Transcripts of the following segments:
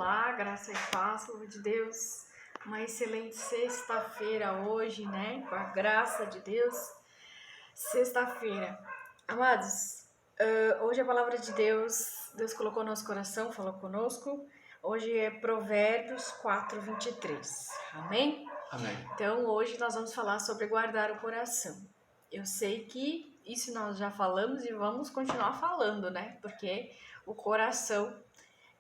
Olá, graça e paz, povo de Deus. Uma excelente sexta-feira hoje, né? Com a graça de Deus. Sexta-feira. Amados, hoje a palavra de Deus colocou no nosso coração, falou conosco. Hoje é Provérbios 4:23. Amém? Amém. Então, hoje nós vamos falar sobre guardar o coração. Eu sei que isso nós já falamos e vamos continuar falando, né? Porque o coração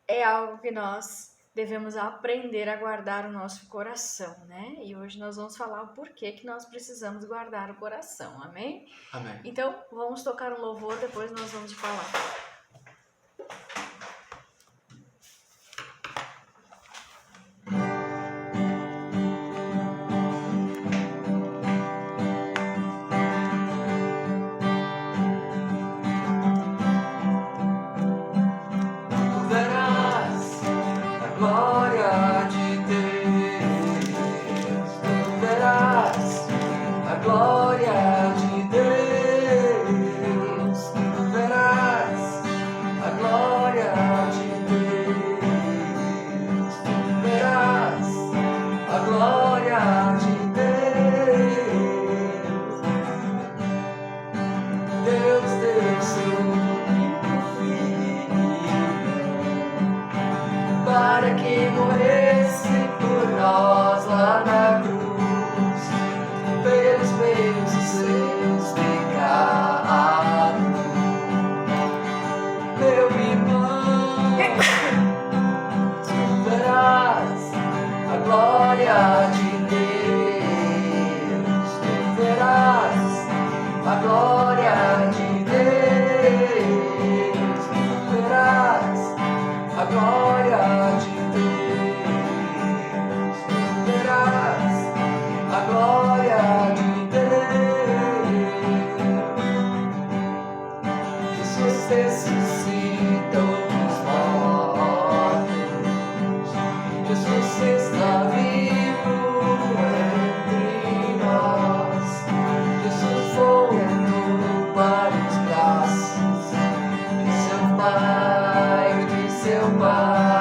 é algo que nós devemos aprender a guardar o nosso coração, né? E hoje nós vamos falar o porquê que nós precisamos guardar o coração, amém? Amém. Então, vamos tocar um louvor, depois nós vamos falar. Para que morresse por nós lá na cruz, pelos meus e seus pecados. Meu irmão, tu verás a glória de Deus, tu verás a glória de Deus, tu verás a glória de Deus, tu verás a glória de Deus. Jesus ressuscitou os mortos, Jesus está vivo entre nós, Jesus voltou para os braços de seu Pai, de seu Pai.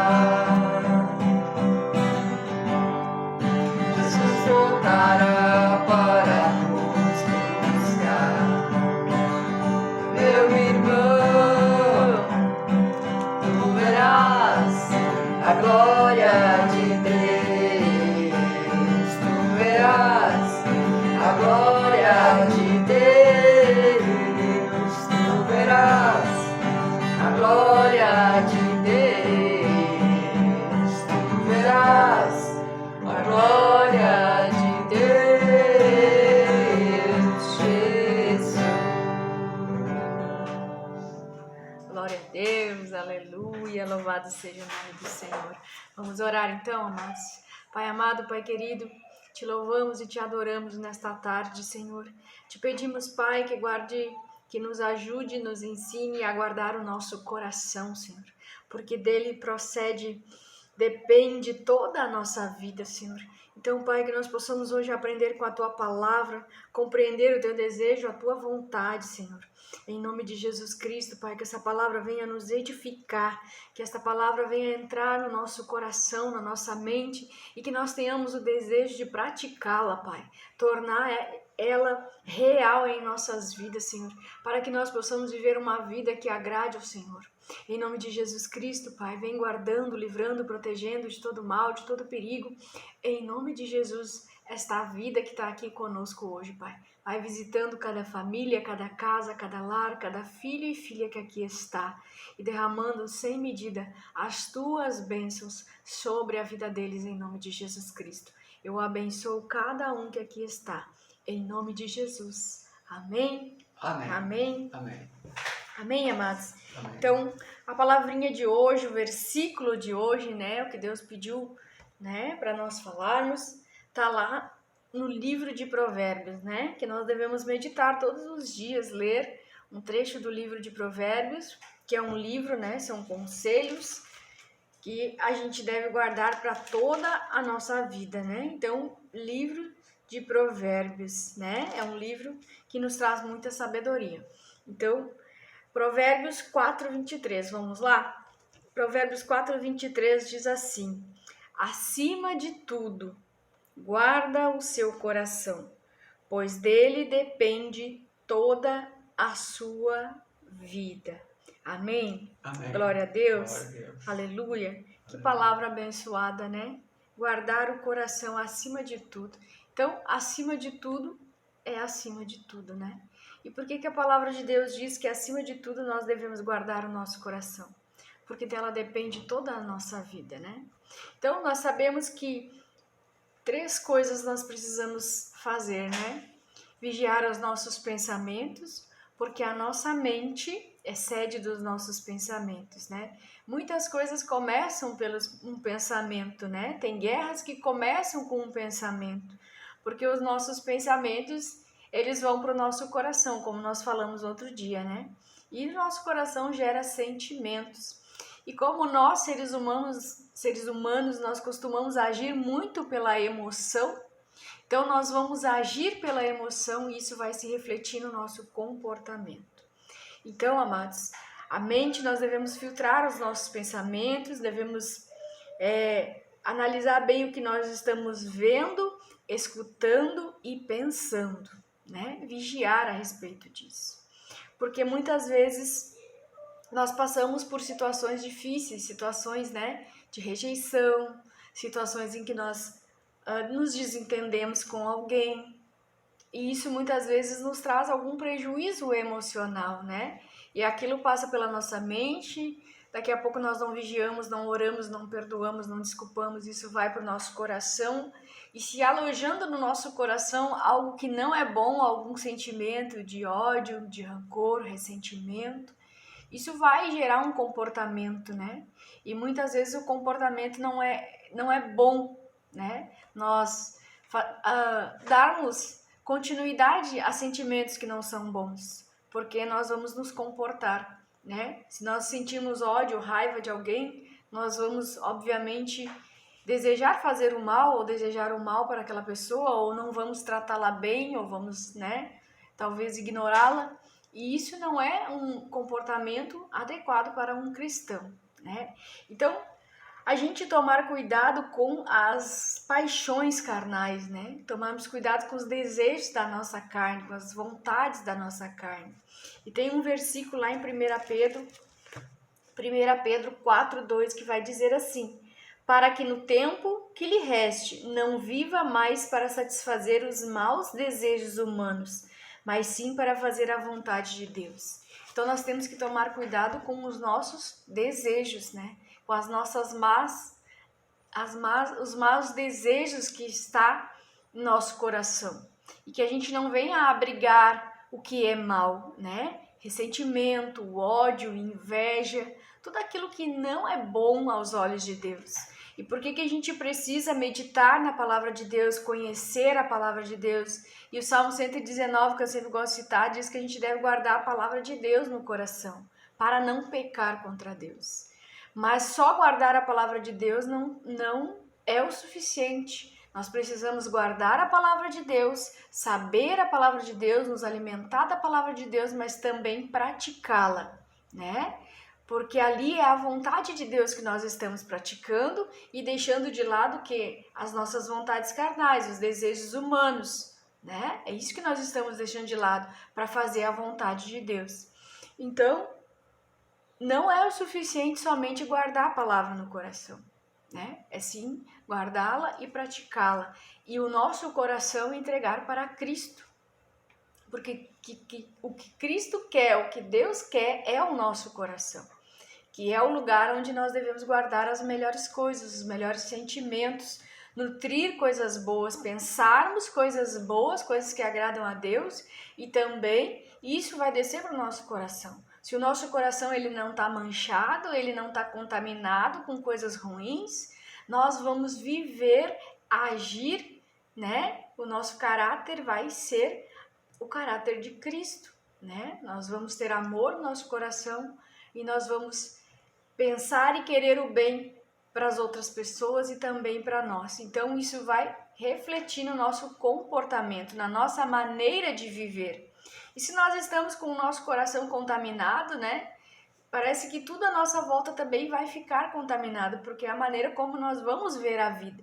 Jesus voltará para nos buscar. Meu irmão, tu verás a glória de Deus, tu verás a glória de Deus, tu verás a glória de Deus, tu verás a glória de Deus, Jesus. Glória a Deus, aleluia, louvado seja o nome do Senhor. Vamos orar então, amados. Pai amado, Pai querido, te louvamos e te adoramos nesta tarde, Senhor. Te pedimos, Pai, que nos ajude, nos ensine a guardar o nosso coração, Senhor, porque dele depende toda a nossa vida, Senhor. Então, Pai, que nós possamos hoje aprender com a Tua palavra, compreender o Teu desejo, a Tua vontade, Senhor. Em nome de Jesus Cristo, Pai, que essa palavra venha nos edificar, que essa palavra venha entrar no nosso coração, na nossa mente, e que nós tenhamos o desejo de praticá-la, Pai, tornar ela real em nossas vidas, Senhor, para que nós possamos viver uma vida que agrade ao Senhor. Em nome de Jesus Cristo, Pai, vem guardando, livrando, protegendo de todo mal, de todo perigo. Em nome de Jesus, esta vida que está aqui conosco hoje, Pai. Vai visitando cada família, cada casa, cada lar, cada filho e filha que aqui está e derramando sem medida as Tuas bênçãos sobre a vida deles em nome de Jesus Cristo. Eu abençoo cada um que aqui está, em nome de Jesus. Amém? Amém. Amém. Amém. Amém, amados? Amém. Então, a palavrinha de hoje, o versículo de hoje, né, o que Deus pediu, né, para nós falarmos, tá lá no livro de Provérbios, né, que nós devemos meditar todos os dias, ler um trecho do livro de Provérbios, que é um livro, né, são conselhos que a gente deve guardar para toda a nossa vida, né? Então, livro de Provérbios, né? É um livro que nos traz muita sabedoria. Então, Provérbios 4:23, vamos lá? Provérbios 4:23 diz assim: acima de tudo, guarda o seu coração, pois dele depende toda a sua vida. Amém? Amém. Glória a Deus. Glória a Deus. Aleluia. Que Aleluia. palavra abençoada, né? Guardar o coração acima de tudo. Então, acima de tudo é acima de tudo, né? E por que a palavra de Deus diz que acima de tudo nós devemos guardar o nosso coração? Porque dela depende toda a nossa vida, né? Então, nós sabemos que 3 coisas nós precisamos fazer, né? Vigiar os nossos pensamentos, porque a nossa mente é sede dos nossos pensamentos, né? Muitas coisas começam pelo um pensamento, né? Tem guerras que começam com um pensamento, porque os nossos pensamentos, eles vão para o nosso coração, como nós falamos outro dia, né? E o nosso coração gera sentimentos. E como nós, seres humanos, nós costumamos agir muito pela emoção, então nós vamos agir pela emoção e isso vai se refletir no nosso comportamento. Então, amados, a mente nós devemos filtrar os nossos pensamentos, devemos analisar bem o que nós estamos vendo, escutando e pensando, né? Vigiar a respeito disso. Porque muitas vezes nós passamos por situações difíceis, situações, né, de rejeição, situações em que nós nos desentendemos com alguém, e isso muitas vezes nos traz algum prejuízo emocional, né? E aquilo passa pela nossa mente, daqui a pouco nós não vigiamos, não oramos, não perdoamos, não desculpamos, isso vai para o nosso coração, e se alojando no nosso coração algo que não é bom, algum sentimento de ódio, de rancor, ressentimento, isso vai gerar um comportamento, né? E muitas vezes o comportamento não é bom, né? Nós darmos continuidade a sentimentos que não são bons, porque nós vamos nos comportar, né? Se nós sentimos ódio, raiva de alguém, nós vamos, obviamente, desejar fazer o mal ou desejar o mal para aquela pessoa, ou não vamos tratá-la bem, ou vamos, né, talvez ignorá-la. E isso não é um comportamento adequado para um cristão, né? Então, a gente tomar cuidado com as paixões carnais, né? Tomarmos cuidado com os desejos da nossa carne, com as vontades da nossa carne. E tem um versículo lá em 1 Pedro 4:2 que vai dizer assim: para que no tempo que lhe reste não viva mais para satisfazer os maus desejos humanos, mas sim para fazer a vontade de Deus. Então nós temos que tomar cuidado com os nossos desejos, né? Com as nossas os maus desejos que está no nosso coração. E que a gente não venha abrigar o que é mal, né? Ressentimento, ódio, inveja, tudo aquilo que não é bom aos olhos de Deus. E por que a gente precisa meditar na palavra de Deus, conhecer a palavra de Deus? E o Salmo 119, que eu sempre gosto de citar, diz que a gente deve guardar a palavra de Deus no coração, para não pecar contra Deus. Mas só guardar a palavra de Deus não é o suficiente. Nós precisamos guardar a palavra de Deus, saber a palavra de Deus, nos alimentar da palavra de Deus, mas também praticá-la, né? Porque ali é a vontade de Deus que nós estamos praticando e deixando de lado que as nossas vontades carnais, os desejos humanos, né? É isso que nós estamos deixando de lado para fazer a vontade de Deus. Então, não é o suficiente somente guardar a palavra no coração, né? É sim guardá-la e praticá-la. E o nosso coração entregar para Cristo. Porque o que Cristo quer, o que Deus quer é o nosso coração. Que é o lugar onde nós devemos guardar as melhores coisas, os melhores sentimentos, nutrir coisas boas, pensarmos coisas boas, coisas que agradam a Deus, e também isso vai descer para o nosso coração. Se o nosso coração ele não está manchado, ele não está contaminado com coisas ruins, nós vamos viver, agir, né? O nosso caráter vai ser o caráter de Cristo, né? Nós vamos ter amor no nosso coração e nós vamos pensar e querer o bem para as outras pessoas e também para nós. Então isso vai refletir no nosso comportamento, na nossa maneira de viver. E se nós estamos com o nosso coração contaminado, né? parece que tudo à nossa volta também vai ficar contaminado, porque é a maneira como nós vamos ver a vida.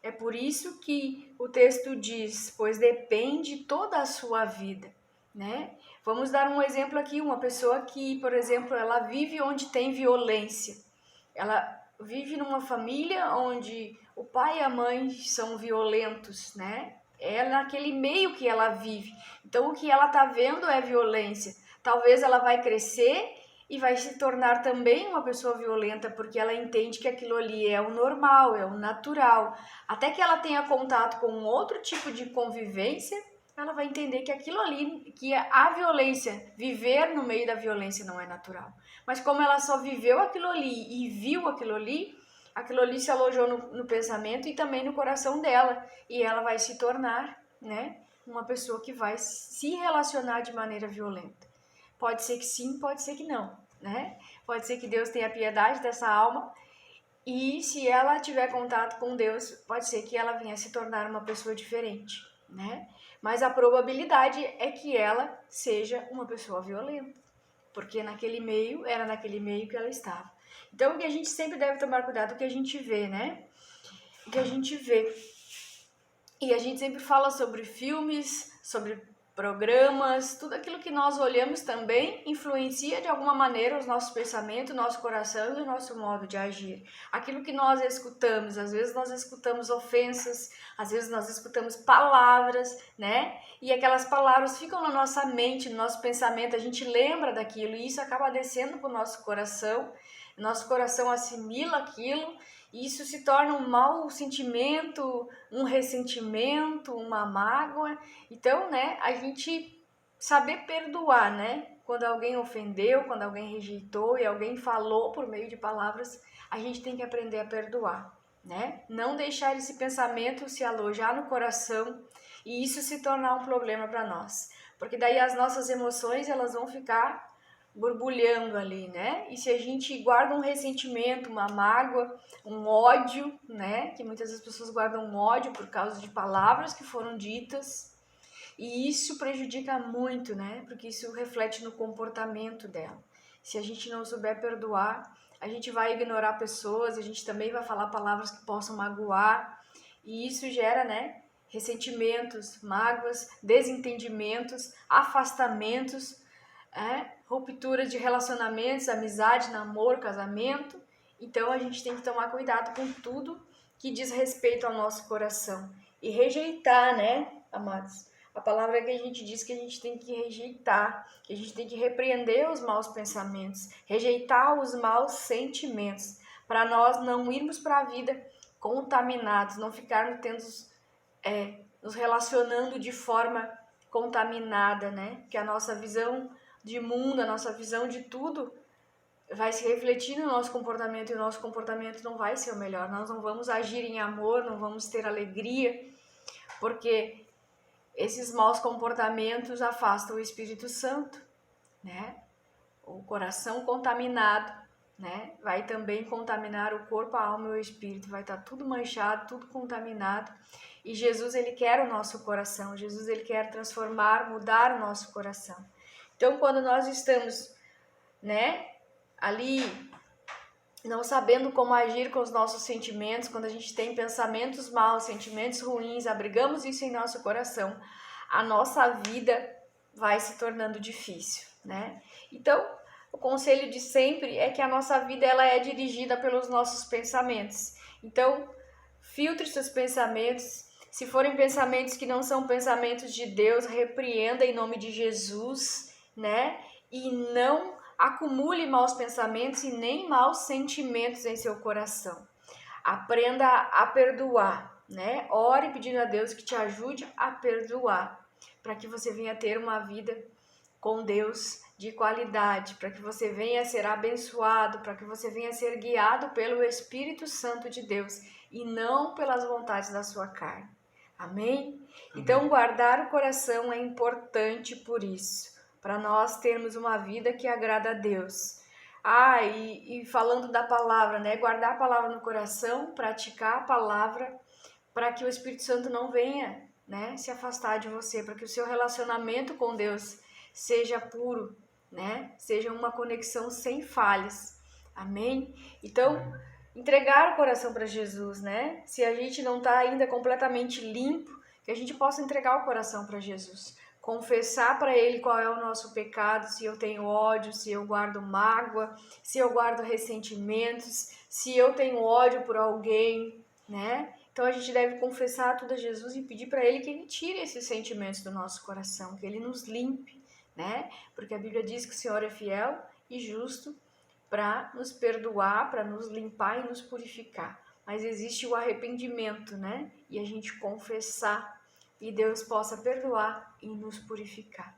É por isso que o texto diz, pois depende toda a sua vida, né? Vamos dar um exemplo aqui, uma pessoa que, por exemplo, ela vive onde tem violência. Ela vive numa família onde o pai e a mãe são violentos, né? É naquele meio que ela vive. Então, o que ela tá vendo é violência. Talvez ela vai crescer e vai se tornar também uma pessoa violenta, porque ela entende que aquilo ali é o normal, é o natural. Até que ela tenha contato com outro tipo de convivência, ela vai entender que aquilo ali, que a violência, viver no meio da violência não é natural. Mas como ela só viveu aquilo ali e viu aquilo ali se alojou no pensamento e também no coração dela. E ela vai se tornar, né, uma pessoa que vai se relacionar de maneira violenta. Pode ser que sim, pode ser que não, né? Pode ser que Deus tenha piedade dessa alma e se ela tiver contato com Deus, pode ser que ela venha se tornar uma pessoa diferente, né? Mas a probabilidade é que ela seja uma pessoa violenta, porque era naquele meio que ela estava. Então, o que a gente sempre deve tomar cuidado, o que a gente vê, né? O que a gente vê. E a gente sempre fala sobre filmes, sobre programas, tudo aquilo que nós olhamos também influencia de alguma maneira os nossos pensamentos, o nosso coração e o nosso modo de agir. Aquilo que nós escutamos, às vezes nós escutamos ofensas, às vezes nós escutamos palavras, né? E aquelas palavras ficam na nossa mente, no nosso pensamento, a gente lembra daquilo e isso acaba descendo para o nosso coração assimila aquilo e isso se torna um mau sentimento, um ressentimento, uma mágoa. Então, né, a gente saber perdoar, né? Quando alguém ofendeu, quando alguém rejeitou e alguém falou por meio de palavras, a gente tem que aprender a perdoar, né? Não deixar esse pensamento se alojar no coração e isso se tornar um problema para nós. Porque daí as nossas emoções, elas vão ficar borbulhando ali, né? E se a gente guarda um ressentimento, uma mágoa, um ódio, né? Que muitas vezes as pessoas guardam um ódio por causa de palavras que foram ditas. E isso prejudica muito, né? Porque isso reflete no comportamento dela. Se a gente não souber perdoar, a gente vai ignorar pessoas, a gente também vai falar palavras que possam magoar. E isso gera, né? Ressentimentos, mágoas, desentendimentos, afastamentos, ruptura de relacionamentos, amizade, namoro, casamento. Então a gente tem que tomar cuidado com tudo que diz respeito ao nosso coração e rejeitar, né, amados? A palavra que a gente diz que a gente tem que rejeitar, que a gente tem que repreender os maus pensamentos, rejeitar os maus sentimentos, para nós não irmos para a vida contaminados, não ficarmos nos relacionando de forma contaminada, né? Que a nossa visão de mundo, a nossa visão de tudo vai se refletir no nosso comportamento e o nosso comportamento não vai ser o melhor. Nós não vamos agir em amor, não vamos ter alegria, porque esses maus comportamentos afastam o Espírito Santo, né? O coração contaminado, né? Vai também contaminar o corpo, a alma e o espírito, vai estar tudo manchado, tudo contaminado. E Jesus, ele quer o nosso coração, Jesus, ele quer transformar, mudar o nosso coração. Então, quando nós estamos, né, ali não sabendo como agir com os nossos sentimentos, quando a gente tem pensamentos maus, sentimentos ruins, abrigamos isso em nosso coração, a nossa vida vai se tornando difícil, né? Então, o conselho de sempre é que a nossa vida ela é dirigida pelos nossos pensamentos. Então, filtre seus pensamentos. Se forem pensamentos que não são pensamentos de Deus, repreenda em nome de Jesus, né? E não acumule maus pensamentos e nem maus sentimentos em seu coração. Aprenda a perdoar, né? Ore pedindo a Deus que te ajude a perdoar, para que você venha ter uma vida com Deus de qualidade, para que você venha a ser abençoado, para que você venha a ser guiado pelo Espírito Santo de Deus e não pelas vontades da sua carne. Amém? Então, guardar o coração é importante por isso, para nós termos uma vida que agrada a Deus. E falando da palavra, né? Guardar a palavra no coração, praticar a palavra, para que o Espírito Santo não venha, né, se afastar de você, para que o seu relacionamento com Deus seja puro, né? Seja uma conexão sem falhas. Amém? Então, entregar o coração para Jesus, né? Se a gente não está ainda completamente limpo, que a gente possa entregar o coração para Jesus. Confessar para Ele qual é o nosso pecado, se eu tenho ódio, se eu guardo mágoa, se eu guardo ressentimentos, se eu tenho ódio por alguém, né? Então a gente deve confessar tudo a Jesus e pedir para Ele que Ele tire esses sentimentos do nosso coração, que Ele nos limpe, né? Porque a Bíblia diz que o Senhor é fiel e justo para nos perdoar, para nos limpar e nos purificar. Mas existe o arrependimento, né? E a gente confessar e Deus possa perdoar e nos purificar.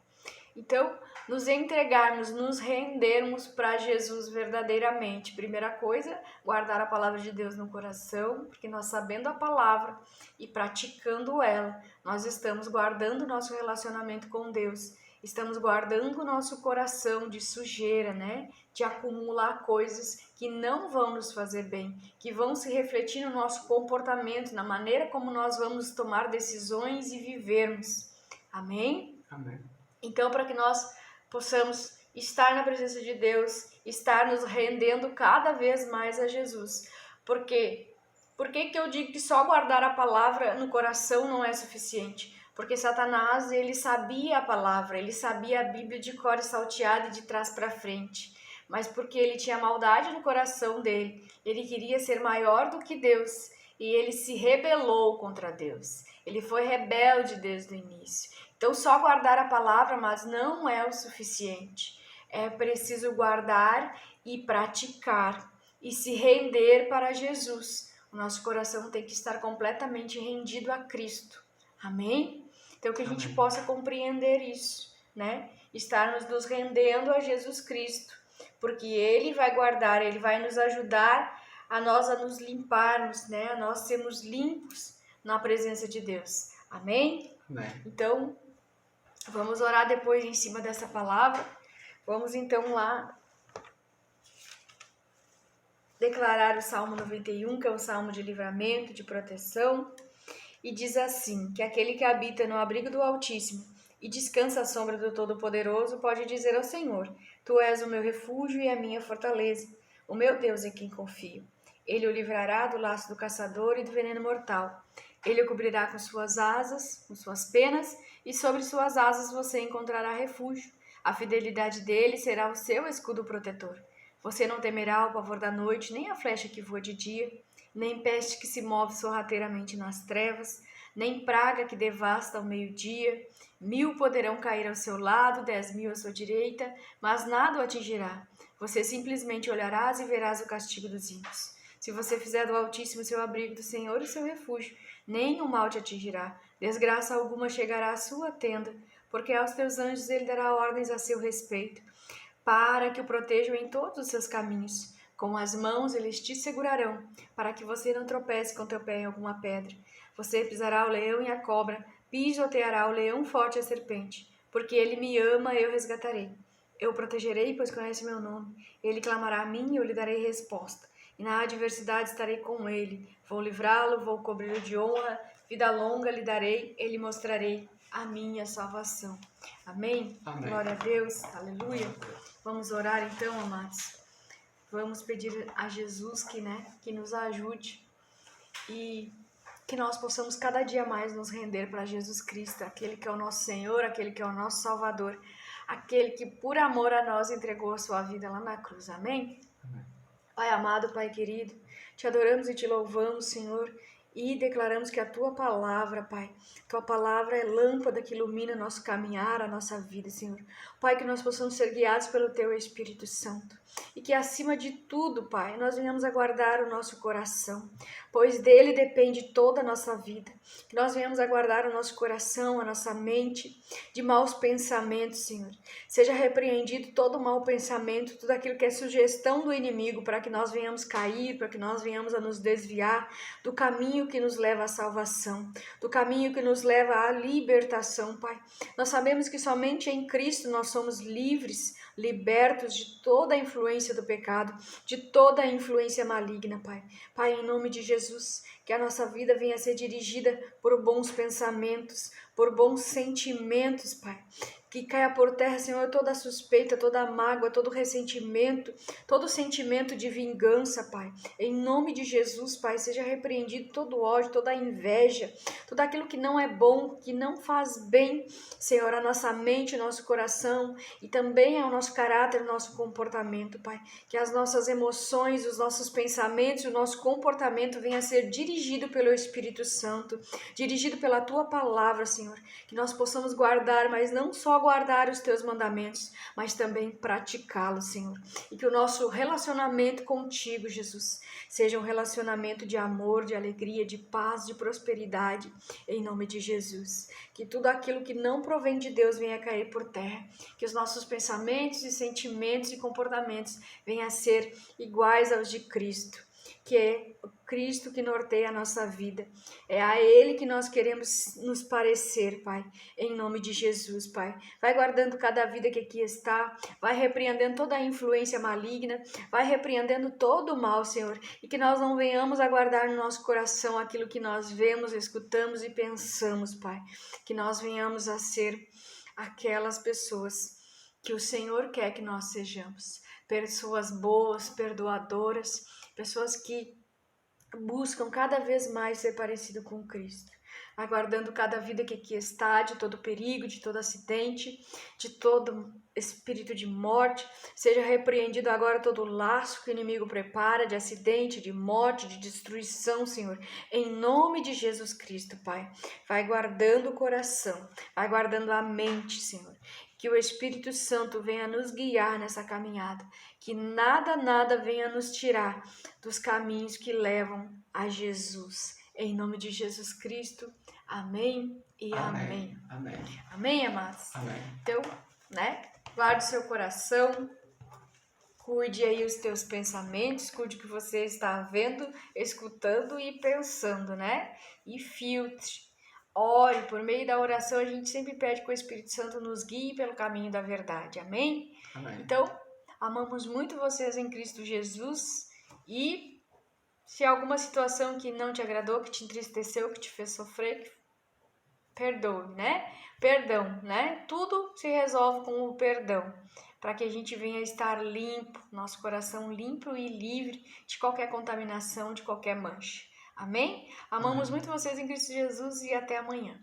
Então, nos entregarmos, nos rendermos para Jesus verdadeiramente. Primeira coisa, guardar a palavra de Deus no coração, porque nós sabendo a palavra e praticando ela, nós estamos guardando o nosso relacionamento com Deus. Estamos guardando o nosso coração de sujeira, né? De acumular coisas que não vão nos fazer bem, que vão se refletir no nosso comportamento, na maneira como nós vamos tomar decisões e vivermos. Amém? Amém. Então, para que nós possamos estar na presença de Deus, estar nos rendendo cada vez mais a Jesus. Por quê? Por que eu digo que só guardar a palavra no coração não é suficiente? Porque Satanás, ele sabia a palavra, ele sabia a Bíblia de cor e salteada e de trás para frente. Mas porque ele tinha maldade no coração dele, ele queria ser maior do que Deus e ele se rebelou contra Deus. Ele foi rebelde desde o início. Então, só guardar a palavra, mas não é o suficiente. É preciso guardar e praticar e se render para Jesus. O nosso coração tem que estar completamente rendido a Cristo. Amém? Então, que a gente possa compreender isso, né? Estarmos nos rendendo a Jesus Cristo, porque Ele vai guardar, Ele vai nos ajudar a nos limparmos, né? A nós sermos limpos na presença de Deus. Amém? Amém. Então, vamos orar depois em cima dessa palavra. Vamos então lá declarar o Salmo 91, que é um salmo de livramento, de proteção. E diz assim, que aquele que habita no abrigo do Altíssimo e descansa à sombra do Todo-Poderoso pode dizer ao Senhor, Tu és o meu refúgio e a minha fortaleza, o meu Deus em quem confio. Ele o livrará do laço do caçador e do veneno mortal. Ele o cobrirá com suas asas, com suas penas, e sobre suas asas você encontrará refúgio. A fidelidade dele será o seu escudo protetor. Você não temerá o pavor da noite, nem a flecha que voa de dia, nem peste que se move sorrateiramente nas trevas, nem praga que devasta ao meio-dia. 1000 poderão cair ao seu lado, 10.000 à sua direita, mas nada o atingirá. Você simplesmente olharás e verás o castigo dos ímpios. Se você fizer do Altíssimo seu abrigo, do Senhor o seu refúgio, nem o mal te atingirá. Desgraça alguma chegará à sua tenda, porque aos teus anjos ele dará ordens a seu respeito, para que o protejam em todos os seus caminhos. Com as mãos eles te segurarão, para que você não tropece com teu pé em alguma pedra. Você pisará o leão e a cobra, pisoteará o leão forte e a serpente. Porque ele me ama, eu resgatarei. Eu o protegerei, pois conhece meu nome. Ele clamará a mim e eu lhe darei resposta. E na adversidade estarei com ele. Vou livrá-lo, vou cobri-lo de honra. Vida longa lhe darei, ele mostrarei a minha salvação. Amém? Amém. Glória a Deus. Aleluia. Vamos orar então, amados. Vamos pedir a Jesus que nos ajude e que nós possamos cada dia mais nos render para Jesus Cristo, aquele que é o nosso Senhor, aquele que é o nosso Salvador, aquele que por amor a nós entregou a sua vida lá na cruz. Amém? Amém. Pai amado, Pai querido, te adoramos e te louvamos, Senhor, e declaramos que a Tua palavra, Pai, Tua palavra é lâmpada que ilumina nosso caminhar, a nossa vida, Senhor. Pai, que nós possamos ser guiados pelo Teu Espírito Santo e que acima de tudo, Pai, nós venhamos a guardar o nosso coração, pois dele depende toda a nossa vida. Que nós venhamos a guardar o nosso coração, a nossa mente de maus pensamentos, Senhor. Seja repreendido todo mau pensamento, tudo aquilo que é sugestão do inimigo, para que nós venhamos cair, para que nós venhamos a nos desviar do caminho que nos leva à salvação, do caminho que nos leva à libertação, Pai. Nós sabemos que somente em Cristo nós somos livres, libertos de toda a influência do pecado, de toda a influência maligna, Pai. Pai, em nome de Jesus, que a nossa vida venha a ser dirigida por bons pensamentos, por bons sentimentos, Pai. Que caia por terra, Senhor, toda suspeita, toda mágoa, todo ressentimento, todo sentimento de vingança, Pai. Em nome de Jesus, Pai, seja repreendido todo ódio, toda inveja, tudo aquilo que não é bom, que não faz bem, Senhor, à nossa mente, ao nosso coração e também ao nosso caráter, ao nosso comportamento, Pai. Que as nossas emoções, os nossos pensamentos, o nosso comportamento venha a ser dirigido pelo Espírito Santo, dirigido pela Tua Palavra, Senhor. Que nós possamos guardar, mas não só guardar os Teus mandamentos, mas também praticá-los, Senhor. E que o nosso relacionamento contigo, Jesus, seja um relacionamento de amor, de alegria, de paz, de prosperidade, em nome de Jesus. Que tudo aquilo que não provém de Deus venha a cair por terra. Que os nossos pensamentos e sentimentos e comportamentos venham a ser iguais aos de Cristo, que é o Cristo que norteia a nossa vida. É a Ele que nós queremos nos parecer, Pai, em nome de Jesus, Pai. Vai guardando cada vida que aqui está, vai repreendendo toda a influência maligna, vai repreendendo todo o mal, Senhor, e que nós não venhamos a guardar no nosso coração aquilo que nós vemos, escutamos e pensamos, Pai. Que nós venhamos a ser aquelas pessoas que o Senhor quer que nós sejamos. Pessoas boas, perdoadoras, pessoas que buscam cada vez mais ser parecido com Cristo, aguardando cada vida que aqui está, de todo perigo, de todo acidente, de todo espírito de morte. Seja repreendido agora todo laço que o inimigo prepara de acidente, de morte, de destruição, Senhor, em nome de Jesus Cristo, Pai. Vai guardando o coração, vai guardando a mente, Senhor. Que o Espírito Santo venha nos guiar nessa caminhada, que nada venha nos tirar dos caminhos que levam a Jesus. Em nome de Jesus Cristo, amém e amém. Amém. Amém, amados? Amém. Então, guarde seu coração, cuide aí os teus pensamentos, cuide o que você está vendo, escutando e pensando, E filtre. Ore, por meio da oração a gente sempre pede que o Espírito Santo nos guie pelo caminho da verdade, amém? Amém. Então, amamos muito vocês em Cristo Jesus e se alguma situação que não te agradou, que te entristeceu, que te fez sofrer, perdoe, Perdão, Tudo se resolve com o perdão, para que a gente venha estar limpo, nosso coração limpo e livre de qualquer contaminação, de qualquer mancha. Amém? Amamos muito vocês em Cristo Jesus e até amanhã.